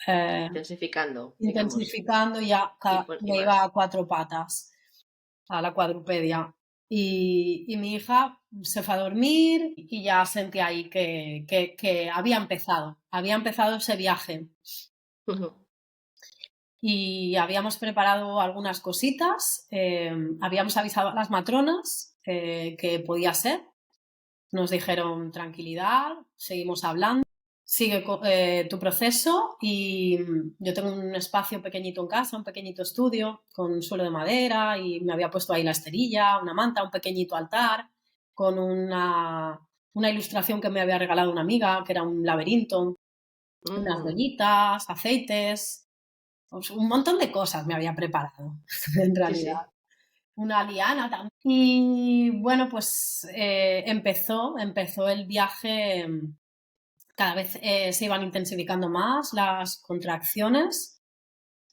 Intensificando, digamos. intensificando y ya Y me iba a más. cuatro patas, a la cuadrupedia. Y mi hija se fue a dormir y ya sentí ahí que había empezado ese viaje. y habíamos preparado algunas cositas, habíamos avisado a las matronas que podía ser, nos dijeron tranquilidad, seguimos hablando, sigue tu proceso y yo tengo un espacio pequeñito en casa, un pequeñito estudio con suelo de madera y me había puesto ahí la esterilla, una manta, un pequeñito altar con una ilustración que me había regalado una amiga, que era un laberinto, unas velitas, aceites, pues un montón de cosas me había preparado, en realidad. Sí. Una liana también. Y bueno, pues empezó el viaje, cada vez se iban intensificando más las contracciones.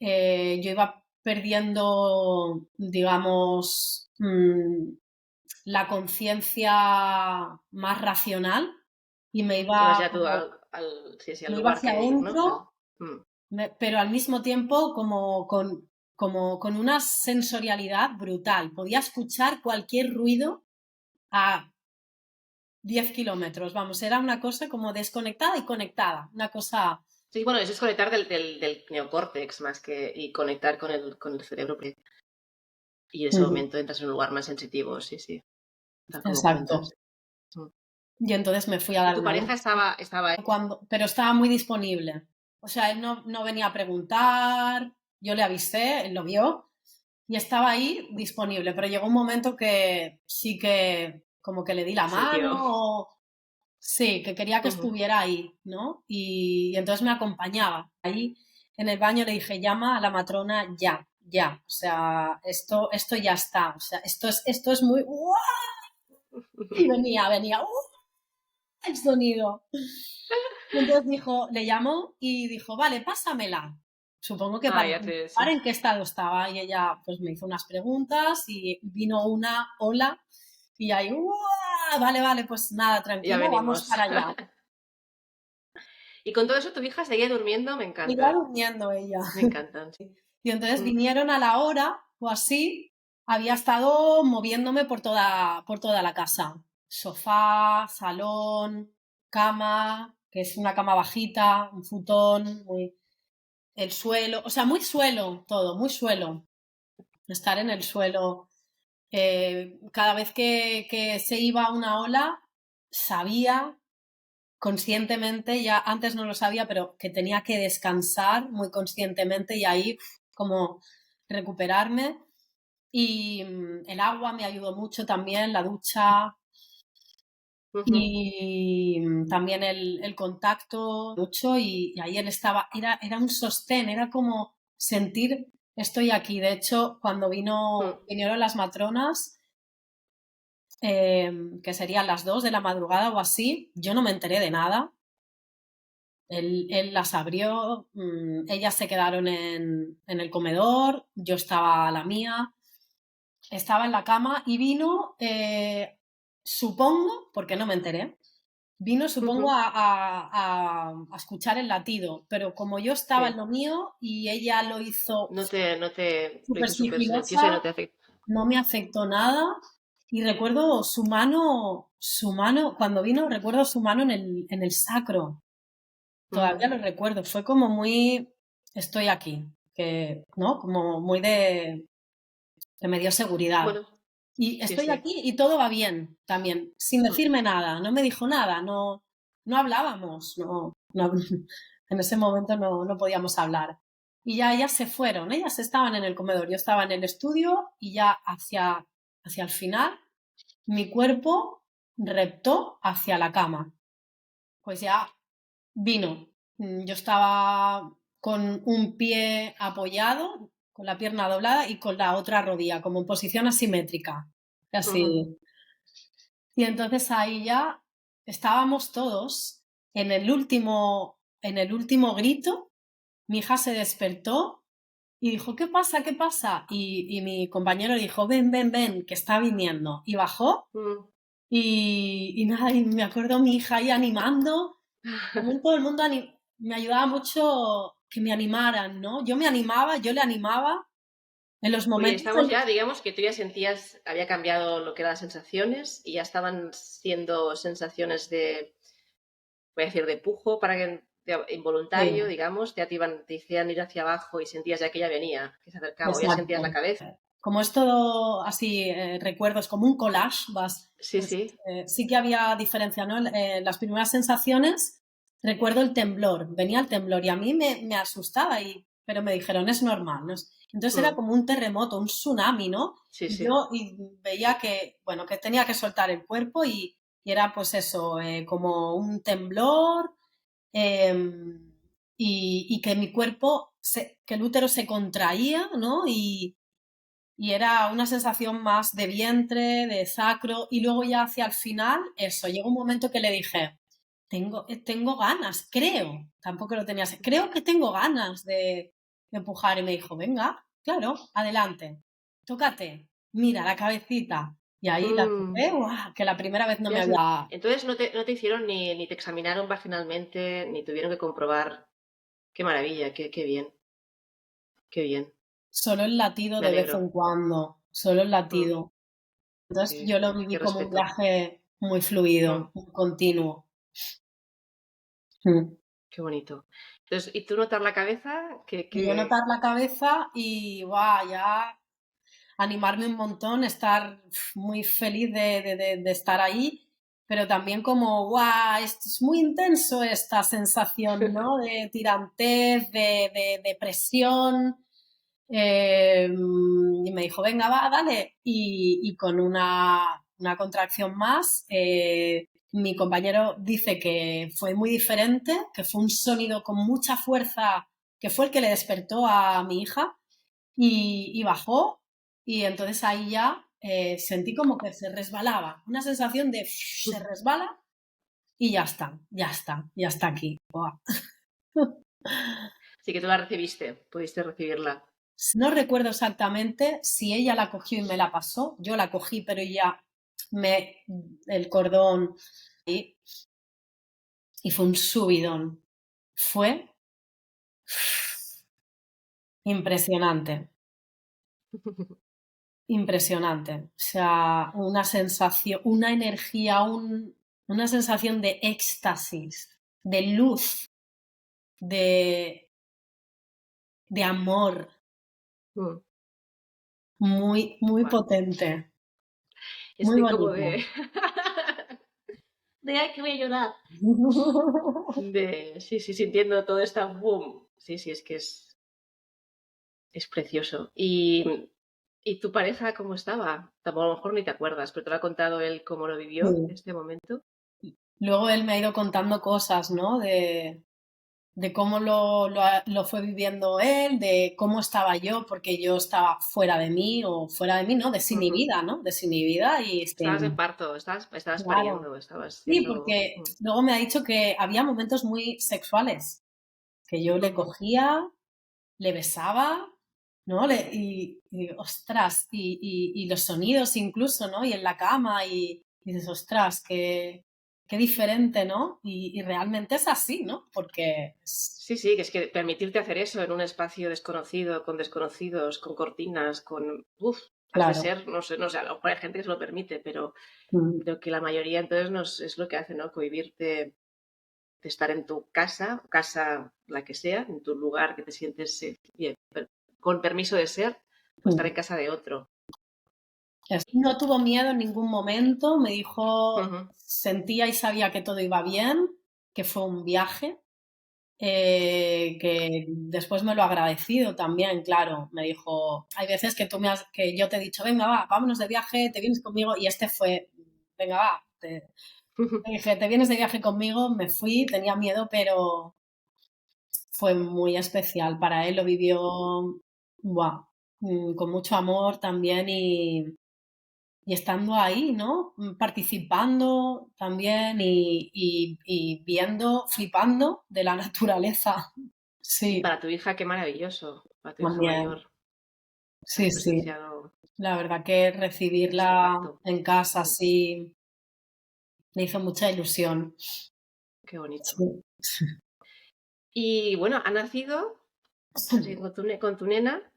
Yo iba perdiendo, digamos, la conciencia más racional y me Ibas iba, ya tú al me iba lugar hacia quería ir, ¿no? adentro, pero al mismo tiempo como con una sensorialidad brutal. Podía escuchar cualquier ruido a 10 kilómetros, vamos, era una cosa como desconectada y conectada, una cosa... Sí, bueno, eso es conectar del neocórtex más que y conectar con el cerebro. Y en ese momento entras en un lugar más sensitivo, sí, tal como Exacto. cuentas. Mm. Y entonces me fui a ¿Y dar tu una pareja estaba ahí? pero estaba muy disponible. O sea, él no venía a preguntar, yo le avisé, él lo vio y estaba ahí disponible, pero llegó un momento que sí que como que le di la Sintió. mano, sí, que quería que estuviera ahí, ¿no? Y entonces me acompañaba. Ahí en el baño le dije, llama a la matrona ya, ya. O sea, esto ya está. O sea, esto es muy... ¡Uah! Y venía, el sonido. Y entonces dijo, le llamó y dijo, vale, pásamela. Supongo que para Ya comprobar en qué estado estaba. Y ella pues me hizo unas preguntas y vino una ola y ahí, ¡uah! Vale, pues nada, ya tranquila, vamos venimos. para allá. Y con todo eso tu hija seguía durmiendo, me Iba encanta. durmiendo ella. Me encantan. Y entonces Mm. vinieron a la hora o así, había estado moviéndome por toda la casa. Sofá, salón, cama, que es una cama bajita, un futón, el suelo, o sea, muy suelo todo, muy suelo. Estar en el suelo. Cada vez que se iba una ola, sabía conscientemente, ya antes no lo sabía, pero que tenía que descansar muy conscientemente y ahí como recuperarme. Y el agua me ayudó mucho también, la ducha y también el contacto mucho y ahí él estaba, era un sostén, era como sentir estoy aquí. De hecho, cuando vinieron las matronas, que serían las 2 de la madrugada o así, yo no me enteré de nada. Él las abrió, ellas se quedaron en el comedor, yo estaba a la mía, estaba en la cama y vino, supongo, porque no me enteré, vino supongo a escuchar el latido, pero como yo estaba en Sí. lo mío y ella lo hizo No te lo súper hizo súper silencioso y no sigilosa, te afectó. no me afectó nada y recuerdo su mano, cuando vino recuerdo su mano en el sacro. Todavía lo recuerdo, fue como muy, estoy aquí, ¿no? Como muy que me dio seguridad. Bueno, Y sí, estoy sí. aquí y todo va bien también, sin decirme nada, no me dijo nada, no hablábamos, en ese momento no podíamos hablar. Y ya ellas se fueron, ellas estaban en el comedor, yo estaba en el estudio y ya hacia el final mi cuerpo reptó hacia la cama. Pues ya vino. Yo estaba con un pie apoyado, con la pierna doblada y con la otra rodilla, como en posición asimétrica. Así. Y entonces ahí ya estábamos todos en el último grito. Mi hija se despertó y dijo, ¿qué pasa? ¿Qué pasa? Y mi compañero dijo, ven, que está viniendo. Y bajó y nada, y me acuerdo mi hija ahí animando. También todo el mundo me ayudaba mucho que me animaran, ¿no? Yo me animaba, yo le animaba en los Oye, momentos estamos ya, digamos que tú ya sentías, había cambiado lo que eran las sensaciones y ya estaban siendo sensaciones de, voy a decir, de pujo, para que involuntario, Sí, digamos, te hacían ir hacia abajo y sentías ya que ella venía, que se acercaba, o ya sentías la exacto. cabeza. Como es todo así, recuerdos, como un collage, Sí, sí. sí que había diferencia, ¿no? Las primeras sensaciones, recuerdo el temblor, venía el temblor y a mí me asustaba, pero me dijeron, es normal, ¿no? Entonces era Mm, como un terremoto, un tsunami, ¿no? sí, Y sí. yo veía que, bueno, que tenía que soltar el cuerpo y era pues eso, como un temblor, em, y que mi cuerpo, que el útero se contraía, ¿no? Y era una sensación más de vientre, de sacro, y luego ya hacia el final, eso, llegó un momento que le dije, tengo ganas, creo, tampoco lo tenía así, creo que tengo ganas de empujar, y me dijo, venga, claro, adelante, tócate, mira la cabecita, y ahí la Mm, toqué, ¡guau! Que la primera vez no me ya había, entonces no te hicieron ni te examinaron vaginalmente, ni tuvieron que comprobar. Qué maravilla, qué bien, qué bien. solo el latido Me de vez alegro. en cuando, solo el Mm, latido. Entonces yo lo qué viví como un respeto. viaje muy Mm, fluido, muy continuo. Mm. qué bonito. Entonces, ¿y tú notar la cabeza? Y yo notar la cabeza y guau, ya animarme un montón, estar muy feliz de estar ahí, pero también como, guau, esto es muy intenso esta sensación, ¿no? De tirantez, de presión. Y me dijo, venga, va, dale. Y con una contracción más, mi compañero dice que fue muy diferente, que fue un sonido con mucha fuerza, que fue el que le despertó a mi hija y bajó. Y entonces ahí ya sentí como que se resbalaba, una sensación de se resbala y ya está aquí. Buah. Sí que tú la recibiste, pudiste recibirla. No recuerdo exactamente si ella la cogió y me la pasó. Yo la cogí, pero ya me el cordón y fue un subidón. Fue impresionante, impresionante. O sea, una sensación, una energía, una sensación de éxtasis, de luz, de, de amor, Mm, muy, muy guau. potente, muy Estoy como bonito. de... de ay, que voy a llorar. De, sí, sí, sintiendo todo esta boom. Sí, sí, es que es precioso. ¿Y tu pareja cómo estaba? Tampoco, a lo mejor ni te acuerdas, pero te lo ha contado él cómo lo vivió Sí. este momento. Luego él me ha ido contando cosas, ¿no? De cómo lo fue viviendo él, de cómo estaba yo, porque yo estaba fuera de mí, o fuera de mí, ¿no? Ujú. Desinhibida, ¿no? Desinhibida y Estabas en sin... parto, estabas Claro. pariendo, estabas Sí, siendo... porque luego me ha dicho que había momentos muy sexuales, que yo le Ujú. cogía, le besaba, ¿no? Ostras, y los sonidos incluso, ¿no? Y en la cama, y dices, ostras, qué diferente, ¿no? Y realmente es así, ¿no? Porque Sí, sí, que es que permitirte hacer eso en un espacio desconocido, con desconocidos, con cortinas, con... Uf, has de claro. ser, no sé, a lo mejor hay gente que se lo permite, pero Mm, creo que la mayoría entonces es lo que hace, ¿no? Cohibirte de estar en tu casa, casa la que sea, en tu lugar que te sientes bien, con permiso de ser, o estar mm. en casa de otro. No tuvo miedo en ningún momento, me dijo, Ujú. sentía y sabía que todo iba bien, que fue un viaje, que después me lo ha agradecido también, claro. Me dijo, hay veces que que yo te he dicho, venga, va, vámonos de viaje, te vienes conmigo, y este fue, venga, va. Le dije, te vienes de viaje conmigo, me fui, tenía miedo, pero fue muy especial para él, lo vivió, buah, con mucho amor también y estando ahí, ¿no? Participando también y viendo, flipando de la naturaleza. Y Sí, para tu hija, qué maravilloso, para tu hija también. mayor, has Sí, sí. presenciado La verdad que este recibirla parto. en casa Mm, sí me hizo mucha ilusión. qué bonito. Sí. Y bueno, ha nacido así con con tu nena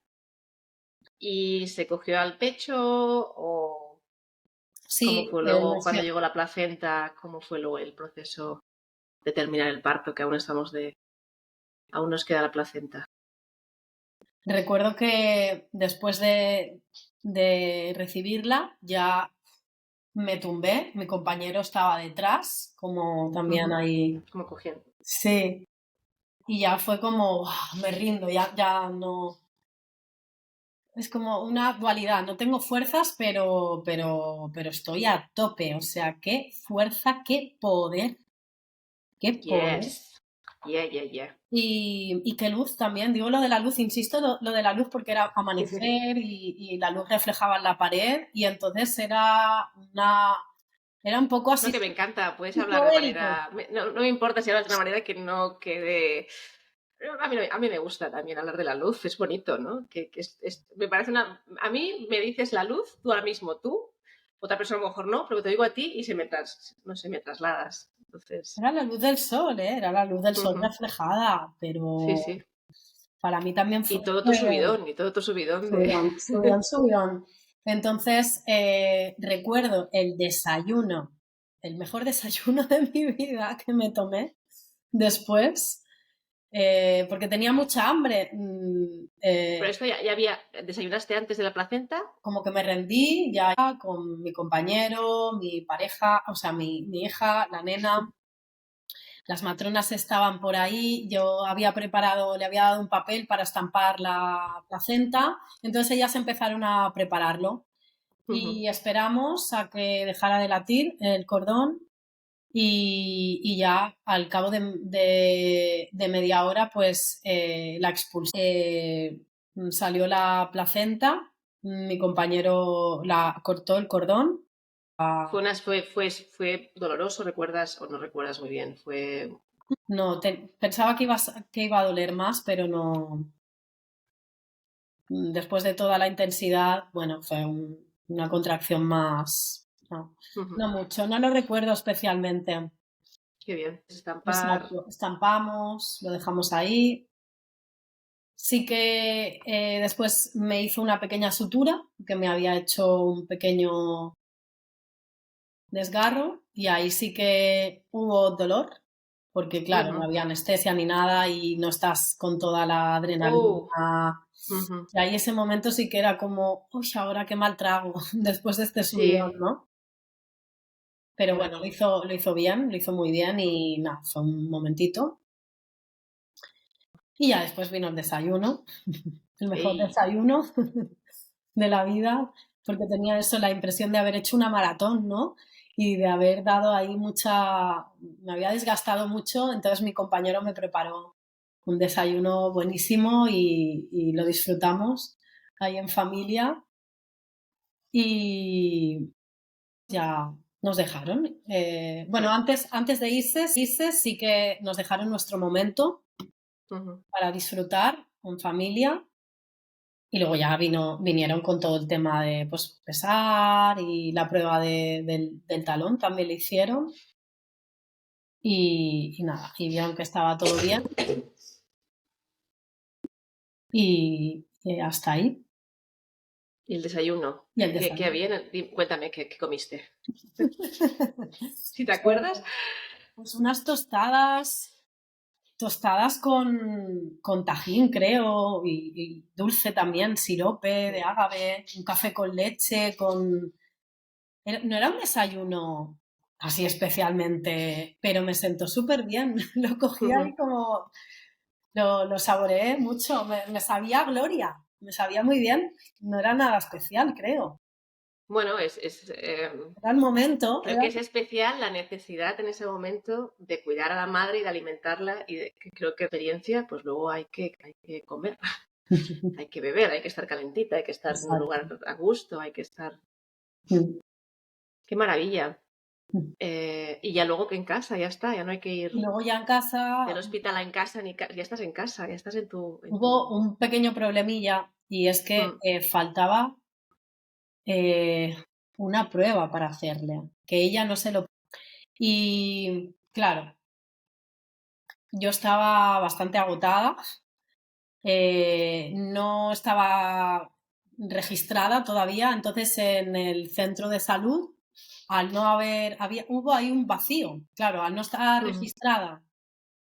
y se cogió al pecho o cómo Sí, fue luego cuando llegó la placenta, cómo fue luego el proceso. terminar el parto, que aún nos queda la placenta. Recuerdo que después de recibirla ya me tumbé, mi compañero estaba detrás, como también ahí. Como cogiendo. Sí. Y ya fue como, me rindo, ya no. Es como una dualidad, no tengo fuerzas, pero estoy a tope. O sea, qué fuerza, qué poder, qué poder. Yes. Yeah. Y qué luz también, digo lo de la luz, insisto lo de la luz porque era amanecer y la luz reflejaba en la pared y entonces era un poco así. No, que me encanta, puedes hablar de psicodélico. manera... No me importa si hablas de una manera que no quede... A mí me gusta también hablar de la luz, es bonito, ¿no? Me parece una... A mí me dices la luz, tú ahora mismo, tú, otra persona a lo mejor no, pero te digo a ti y no sé, me trasladas. Entonces... Era la luz del sol, era la luz del sol reflejada, Sí, pero sí. para mí también fue Y todo tu subidón de... subidón. Entonces, recuerdo el desayuno, el mejor desayuno de mi vida que me tomé después, porque tenía mucha hambre. Pero esto ya había... ¿Desayunaste antes de la placenta? Como que me rendí ya con mi compañero, mi pareja, o sea, mi hija, la nena. Las matronas estaban por ahí, yo le había dado un papel para estampar la placenta, entonces ellas empezaron a prepararlo y esperamos a que dejara de latir el cordón y ya al cabo de media hora pues la expulsé. Salió la placenta, mi compañero la cortó el cordón. Fue doloroso, ¿recuerdas o no recuerdas muy bien? No, pensaba que iba a doler más, pero no. Después de toda la intensidad, bueno, fue una contracción más. No mucho, no lo recuerdo especialmente. Qué bien. Estampar. Exacto, estampamos, lo dejamos ahí. Sí que después me hizo una pequeña sutura, que me había hecho un pequeño desgarro, y ahí sí que hubo dolor, porque claro, no había anestesia ni nada y no estás con toda la adrenalina. Y ahí ese momento sí que era como, uy, ahora qué mal trago después de este subidón, Sí. ¿no? Pero bueno, lo hizo bien, lo hizo muy bien y nada, fue un momentito. Y ya después vino el desayuno, el mejor desayuno de la vida, porque tenía eso, la impresión de haber hecho una maratón, ¿no? Y de haber dado ahí me había desgastado mucho, entonces mi compañero me preparó un desayuno buenísimo y lo disfrutamos ahí en familia y ya nos dejaron. Bueno, antes de irse sí que nos dejaron nuestro momento para disfrutar en familia. Y luego ya vinieron con todo el tema de pues, pesar y la prueba del talón también le hicieron. Y nada, y vieron que estaba todo bien. Y hasta ahí. ¿Y el desayuno? Y el desayuno. ¿Qué bien? Cuéntame, ¿qué comiste? ¿Si te acuerdas? Pues unas tostadas con tajín, creo, y dulce también, sirope de ágave, un café con leche, No era un desayuno así especialmente, pero me sentó súper bien. Lo cogí ahí como... Lo saboreé mucho, me sabía a gloria, me sabía muy bien. No era nada especial, creo. Bueno, Era el momento. creo que es especial la necesidad en ese momento de cuidar a la madre y de alimentarla y que creo que experiencia, pues luego hay que comer, hay que beber, hay que estar calentita, hay que estar en un lugar a gusto, hay que estar... ¡Qué maravilla! Y ya luego que en casa, ya está, ya no hay que ir Luego ya en casa... del hospital en casa, ya estás en casa, ya estás en tu... Hubo un pequeño problemilla y es que faltaba una prueba para hacerle, que ella no se lo... Y claro, yo estaba bastante agotada, no estaba registrada todavía, entonces en el centro de salud al no haber, hubo ahí un vacío, claro, al no estar Ujú. registrada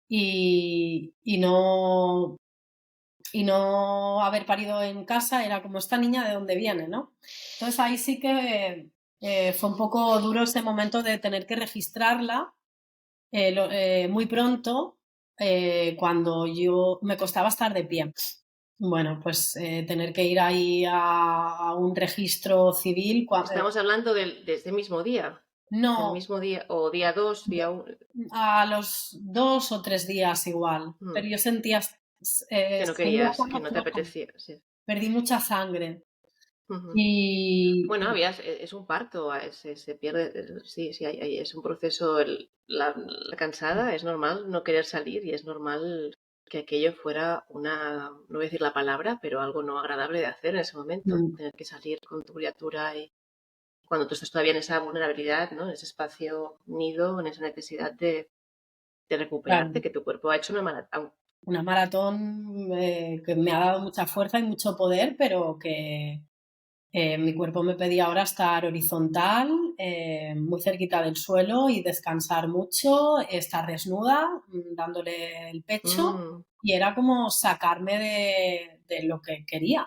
y no haber parido en casa, era como esta niña de dónde viene, ¿no? Entonces ahí sí que fue un poco duro ese momento de tener que registrarla muy pronto, cuando yo me costaba estar de pie. Bueno, pues tener que ir ahí a un registro civil. Estamos hablando de este mismo día. El No, mismo día, o día 2, día 1. a los 2 o 3 días igual, pero yo sentía, Que no seguía querías, que estando no te floja, apetecía. Sí. perdí mucha sangre Ujú. y Bueno, es un parto, se pierde, sí, sí, es un proceso, la cansada, es normal no querer salir y es normal que aquello fuera no voy a decir la palabra, pero algo no agradable de hacer en ese momento, mm, tener que salir con tu criatura y cuando tú estás todavía en esa vulnerabilidad, ¿no? En ese espacio nido, en esa necesidad de recuperarte, claro, que tu cuerpo ha hecho una maratón. una maratón que me ha dado mucha fuerza y mucho poder, pero que mi cuerpo me pedía ahora estar horizontal, muy cerquita del suelo y descansar mucho, estar desnuda, dándole el pecho, Mm, y era como sacarme de lo que quería.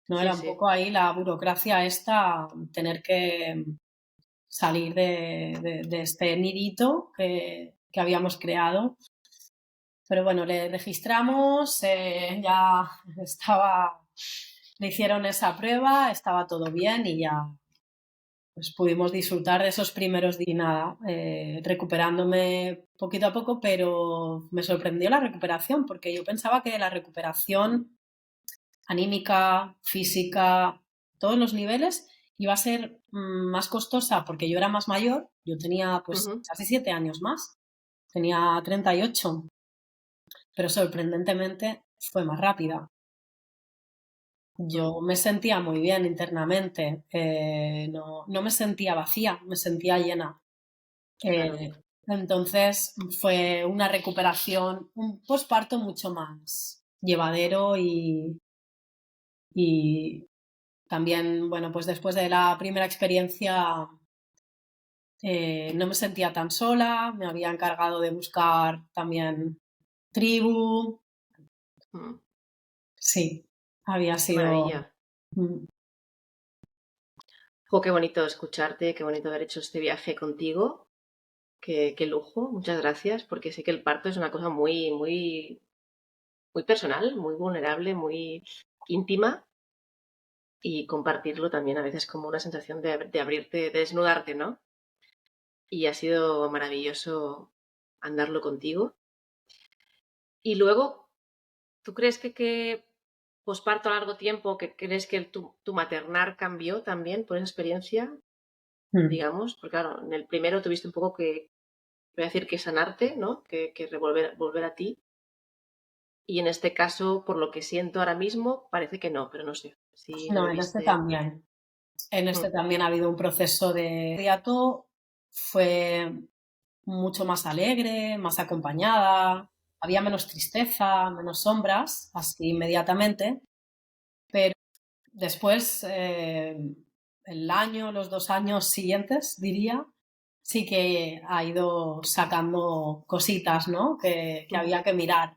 ¿No? sí, Era un sí. poco ahí la burocracia esta, tener que salir de este nidito que habíamos creado. Pero bueno, le registramos, ya estaba, le hicieron esa prueba, estaba todo bien y ya pues pudimos disfrutar de esos primeros días y nada, recuperándome poquito a poco, pero me sorprendió la recuperación porque yo pensaba que la recuperación anímica, física, todos los niveles iba a ser más costosa porque yo era más mayor, yo tenía pues Ujú. casi 7 años más, tenía 38, pero sorprendentemente fue más rápida. Mm, Yo me sentía muy bien internamente, no me sentía vacía, me sentía llena. claro. Entonces fue una recuperación, un posparto mucho más llevadero y también, bueno, pues después de la primera experiencia no me sentía tan sola, me había encargado de buscar también tribu, Mm, sí, había qué sido... maravilla. mm, Jo, qué bonito escucharte, qué bonito haber hecho este viaje contigo. Qué lujo, muchas gracias, porque sé que el parto es una cosa muy, muy, muy personal, muy vulnerable, muy íntima y compartirlo también a veces como una sensación de abrirte, de desnudarte, ¿no? Y ha sido maravilloso andarlo contigo. Y luego, ¿tú crees que posparto a largo tiempo, que crees que tu maternar cambió también por esa experiencia, mm. digamos? Porque claro, en el primero tuviste un poco que, voy a decir que sanarte, ¿no? Que volver a ti. Y en este caso, por lo que siento ahora mismo, parece que no, pero no sé si lo No, en este viviste. también. En Mm, este también ha habido un proceso de hiato, fue mucho más alegre, más acompañada, había menos tristeza, menos sombras, así inmediatamente, pero después, el año, los 2 años siguientes, diría, sí que ha ido sacando cositas, ¿no? Que ujú. había que mirar,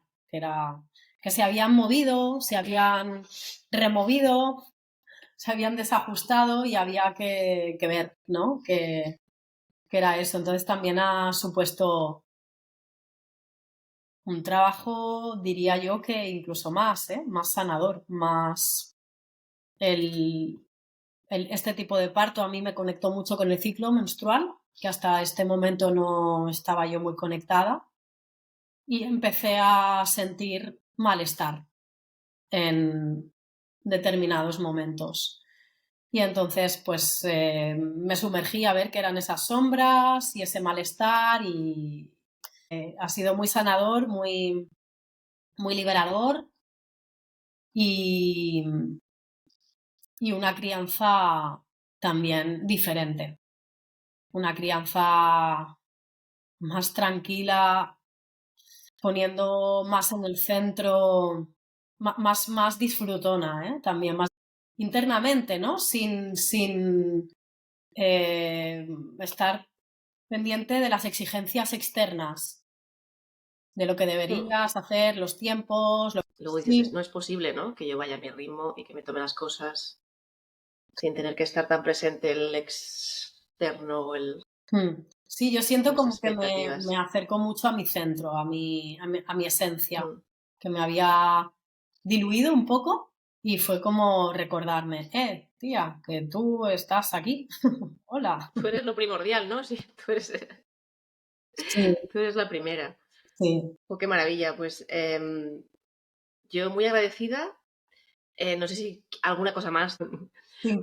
que se habían movido, se habían removido, se habían desajustado y había que ver, ¿no? Que era eso. Entonces también ha supuesto un trabajo, diría yo, que incluso más, ¿eh? Más sanador, más el, este tipo de parto a mí me conectó mucho con el ciclo menstrual, que hasta este momento no estaba yo muy conectada, y empecé a sentir malestar en determinados momentos. Y entonces, pues me sumergí a ver qué eran esas sombras y ese malestar y ha sido muy sanador, muy, muy liberador y, y una crianza también diferente. Una crianza más tranquila, poniendo más en el centro, más disfrutona, ¿eh? También más internamente, ¿no? Sin estar pendiente de las exigencias externas, de lo que deberías hacer, los tiempos. Luego dices, no es posible, ¿no? Que yo vaya a mi ritmo y que me tome las cosas sin tener que estar tan presente el externo o el... Sí, yo siento las como que expectativas. me acerco mucho a mi centro, a mi esencia, Mm. que me había diluido un poco y fue como recordarme, tía, que tú estás aquí. Hola. Tú eres lo primordial, ¿no? Sí, Sí, tú eres la primera. sí. Oh, qué maravilla. Pues yo muy agradecida. No sé si alguna cosa más con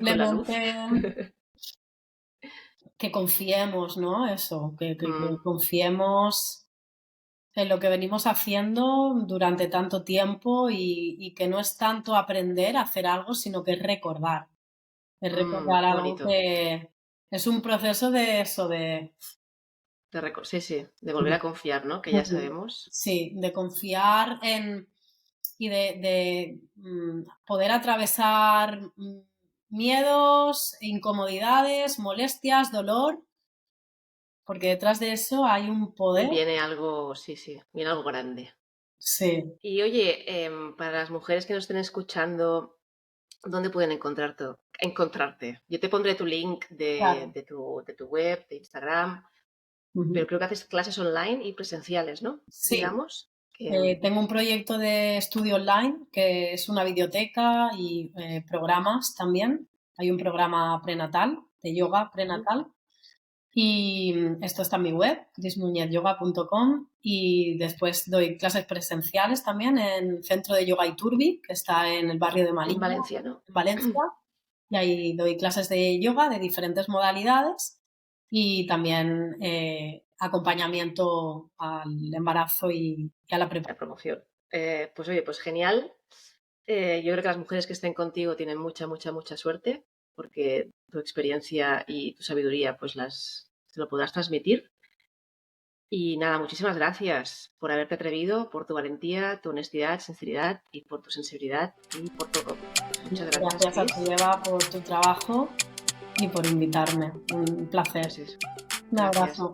la luz. Simplemente que confiemos, ¿no? Eso, que Mm, confiemos en lo que venimos haciendo durante tanto tiempo y que no es tanto aprender a hacer algo, sino que es recordar. Es recordar qué algo bonito. que es un proceso de eso, Sí, sí, de volver a confiar, ¿no? Que ya sabemos. sí, de confiar y poder atravesar miedos, incomodidades, molestias, dolor, porque detrás de eso hay un poder. Viene algo, sí, sí, viene algo grande. Sí. Y oye, para las mujeres que nos estén escuchando, ¿dónde pueden encontrarte? Yo te pondré tu link Claro. de tu web, de Instagram, Ujú. pero creo que haces clases online y presenciales, ¿no? Sí. Digamos. Que, Tengo un proyecto de estudio online que es una videoteca y programas también. Hay un programa prenatal, de yoga prenatal. Y esto está en mi web, crismuñezyoga.com, y después doy clases presenciales también en Centro de Yoga Iturbi, que está en el barrio de en Malilla, Valencia, ¿no? en Valencia, y ahí doy clases de yoga de diferentes modalidades y también acompañamiento al embarazo y a la La preparación. promoción. Pues oye, pues genial. Yo creo que las mujeres que estén contigo tienen mucha, mucha, mucha suerte porque tu experiencia y tu sabiduría pues te lo podrás transmitir. Y nada, muchísimas gracias por haberte atrevido, por tu valentía, tu honestidad, sinceridad y por tu sensibilidad y por todo. Muchas gracias, Gracias a Cris. ti, Eva, por tu trabajo y por invitarme. Un placer. Pues eso. Un Gracias. abrazo.